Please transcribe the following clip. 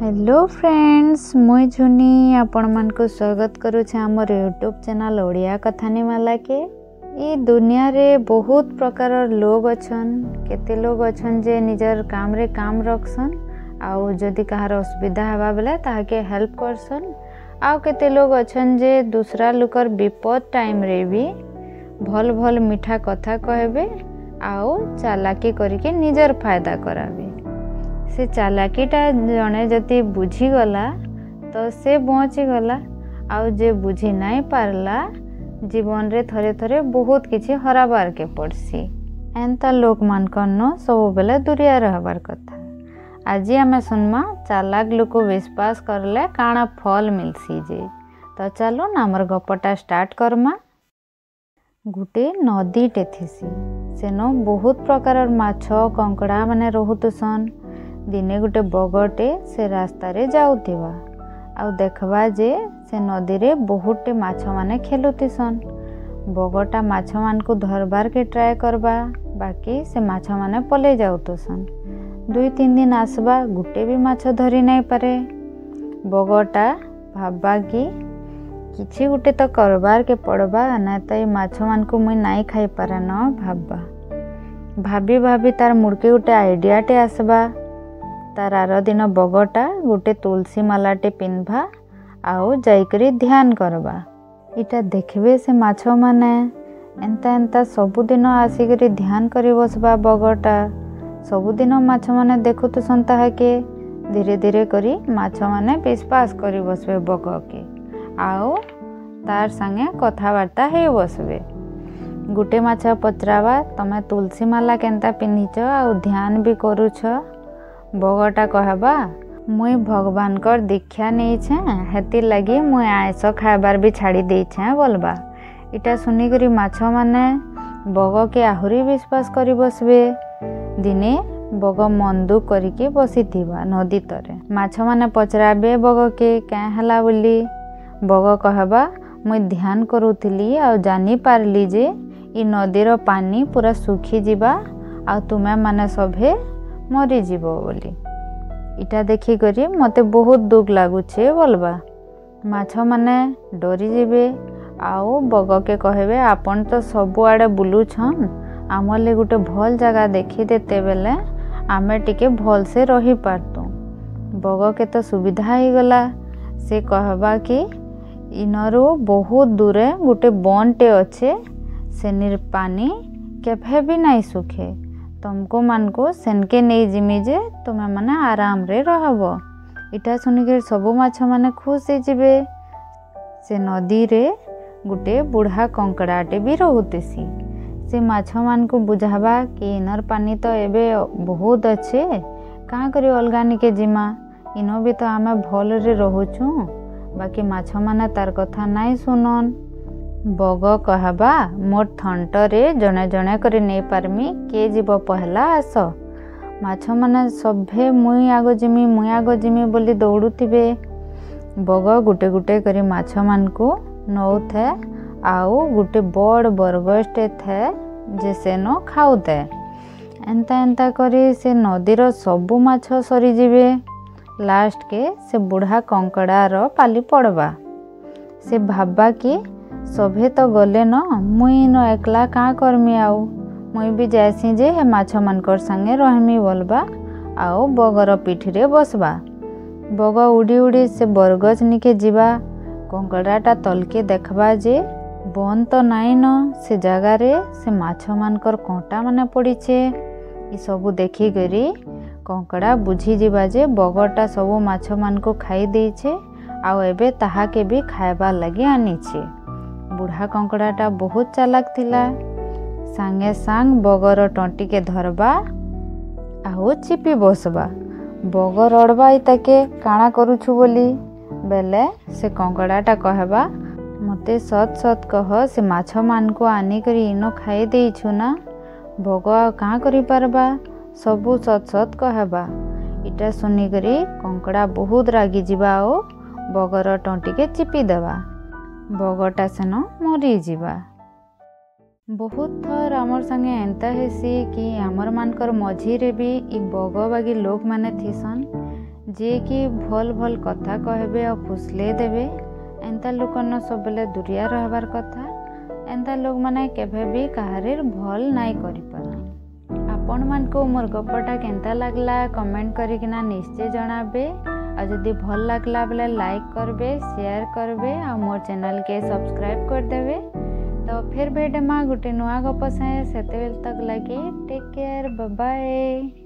Hello friends मुई झुनी आपण मन को स्वागत करुछे हमर यूट्यूब चैनल ओडिया कथानीमाला के। ई दुनिया रे बहुत प्रकार लोग अछन। केते लोग अछन जे निजर काम रे काम रखसन आउ जदि कहार असुविधा हवा बेले ताके हेल्प करसन। आउ केते लोग अछन जे दूसरा लोकर विपद टाइम रे भी भल भल मीठा कथा कहबे आउ चालाकी करके निजर फायदा कराबे। से चालाकीटा जड़े जदि बुझीगला तो से बचिगला आउ जे बुझी नहीं पारला जीवन रे थरे थरे बहुत किछि हराबार के पड़सी। एंता लोक मानकन सब बेले दूरिया रहबार कथा। आज आम सुनमा चालाक लोक विश्वास करले काना फल मिलसी जे। तो चलो ना हमर गपटा स्टार्ट करमा। गुटे नदीटे थिसी सेनो बहुत प्रकार माछ कंकड़ा माने रहुतसन। दिने गुटे बगटे से रास्ता रे जाउथिबा आउ देखबा जे से नदी रे बहुते माछ माने खेलुतिसन। बगटा माछ मान को धरबार के ट्राए करबा बाकी से माछ माने पले जाउतसन। 2-3 दिन आसबा गुटे भी माछ धरी नहीं पारे। बगटा भाबा कि किछि गुटे तो करबार के पड़बा ना तो ये माछ मान को मुई नहीं खाई पारे न भाबा। भाभी भाभी तार मुड़के गुटे आइडिया टे आसबा। तार आर दिन बगटा गोटे तुलसी मालाटे पिन्भा आउ जाइकरी ध्यान करबा। इटा देखबे से माछ माने एंता एंता सबुदिन आसिकरी ध्यान करी बसबा। बगटा सबुदिन माछ माने देखुतसन ताहाके धीरे धीरे करी माछ माने विश्वास करी बसबे बग के आउ तार संगे कथाबार्ता हे बसबे। गुटे माछ पचरावा तमे तुलसी माला केनता पिन्हिच आउ ध्यान भी करूछ। बगटा कहबा मुई भगवान कर दीक्षा नहीं छे हेती लगी मुई आयस खाबार भी छाड़ी दे छे बोलबा। इटा सुनी करी माछ माने बग के आहुरी विश्वास करी बसबे। दिने बग मन दुख करके बसीथिबा नदी तरे। माछ माने पचराबे बग के क्या हला बोली। बग कहबा मुई ध्यान करूथिली आ जानी पारली जे ई नदीर पानी पूरा सुखी जिबा आ तुमे माने सभे मरी जीवो बोली। इटा देखी करी मते बहुत दुख लागुछे बोलबा। माछ माने डरी जीवे आउ बग के कहबे आपन तो सबु आड़े बुलुछन आमले गुटे भल जगह देखी देते बेले आमे टिके भल से रही पारतु। बग के तो सुविधा ही गला। से कहबा कि इनरो बहुत दूरे गुटे बनटे अच्छे सेनिर पानी केभे भी नहीं सुखे। तुमको मान को सेनके नहीं जिमी जे तुम्हें माने आराम रे रहबो। इटा सुनिके सबु माछ माने खुश हो जिबे। से नदी रे गुटे बुढ़ा कंकड़ाटे भी रहुतेसी। से माछ मान को बुझाबा कि इनर पानी तो एबे बहुत अच्छे का करी अलगा निके जिमा इनो भी तो आमे भल रे रहुछु बाकी माछ माने तार कथा नहीं सुनन। बग कहबा मोर थंटरे जने जने करी नहीं पारमी के जीव पहला आस। माछ माने सभे मुई आगो जिमी बोली दौड़ुथिबे। बग गुटे गुटे करी माछ मान को नौथे आउ गुटे बड़ बरगछटे थे जे सेनो खाउते। एंता एंता करी से नदीर सबु माछ सरी जिबे। लास्ट के से बुढ़ा कंकड़ार पाली पड़बा। से भाबा कि सभे तो गले न मुई न एकला का करमी आउ मुई भी जैसी जे हे माछ मानकर संगे रहमी बोलबा आउ बगर पिठिरे बसबा। बग उड़ी उड़ी से बरगछ निके जीवा। कंकड़ाटा तलके देखबा जे बन तो नाई न से जगह रे से माछ मानकर कांटा माने पड़ीछे। ई सबु देखी करी कंकड़ा बुझी जीवा जे बगटा सबु माछ मान को खाई देइछे आउ एबे ताहाके भी खाइबार लगी आनीछे। बुढ़ा कंकड़ाटा बहुत चालाक थिला। सांगे सांग बगर टंटी के धरबा आउ चिपी बसबा। बगर रड़बा ताके काना करूछु बोली बेले से कंकड़ाटा कहबा मते सत सत कह से माछ मान को आनी करी इनो खाई देइछु ना। बग का करी पारबा सबु सत सत कहबा। इटा सुनी करी कंकड़ा बहुत रागी जीवा ओ बगर टंटी के चिपी देबा। बगटा सेन मरी जीवा। बहुत थर आमर संगे एंता हेसी कि आमर मानकर मझी रे भी ई बग बागी लोक माने थिसन जे कि भल भल कथा कहबे और फुसले देवे एंता लोक न सबले दूरिया रहबार कथा। एंता लोक माने केभे भी कहारीर भल नाई करि पारे। आपण मान को मोर गपटा केंता लागला कमेंट करिकिना निश्चय जणाबे। और जदि भल लागला बेले लाइक करबे, शेयर करबे और मोर चैनल के सब्सक्राइब कर देबे। तो फिर भेटमा गुटे नुआ गप साए, सेते बेल तक लगे टेक केयर, बाय बाय।